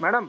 Madam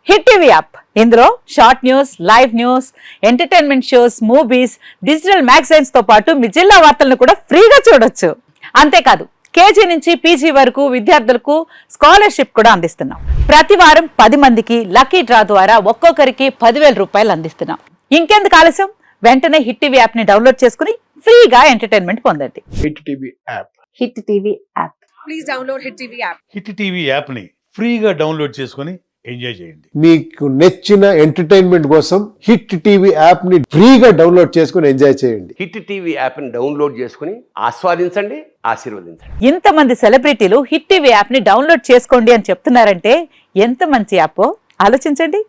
hit TV app ఇందులో short news, live news, entertainment shows, movies, digital magazines తో పాటు మీ జిల్లా వార్తలను కూడా ఫ్రీగా చూడొచ్చు. అంతేకాదు కేజీ నుంచి పీజీ వరకు విద్యార్థులకు స్కాలర్షిప్ కూడా అందిస్తున్నాం. ప్రతి వారం 10 మందికి లక్కీ డ్రా ద్వారా ఒక్కొక్కరికి 10,000 రూపాయలు అందిస్తున్నాం. ఇంకెందుకు ఆలస్యం, వెంటనే హిట్ టీవీ యాప్ ని డౌన్లోడ్ చేసుకుని ఫ్రీగా ఎంటర్టైన్మెంట్ పొందండి. Hit TV app. Hit TV app please download hit TV app. Hit TV యాప్ని ఫ్రీగా డౌన్లోడ్ చేసుకొని ఎంజాయ్ చేయండి. మీకు నచ్చిన ఎంటర్టైన్మెంట్ కోసం హిట్ టీవీ యాప్ ని ఫ్రీగా డౌన్లోడ్ చేసుకుని ఎంజాయ్ చేయండి. హిట్ టీవీ యాప్ని డౌన్లోడ్ చేసుకుని ఆస్వాదించండి, ఆశీర్వదించండి. ఇంతమంది సెలబ్రిటీలు హిట్ టీవీ యాప్ ని డౌన్లోడ్ చేసుకోండి అని చెప్తున్నారంటే ఎంత మంచి యాప్ ఆలోచించండి.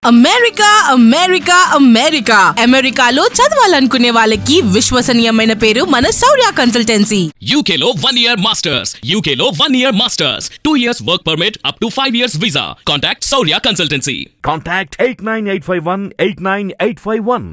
అమెరికా అమెరికా అమెరికా అమెరికాలో చదవాలనుకునే వాళ్ళకి విశ్వసనీయమైన పేరు మన శౌర్య కన్సల్టెన్సీ. UK లో 1 year masters. UK లో 1 year masters. 2 years work permit up to 5 years visa. Contact Saurya Consultancy. Contact 89851 89851.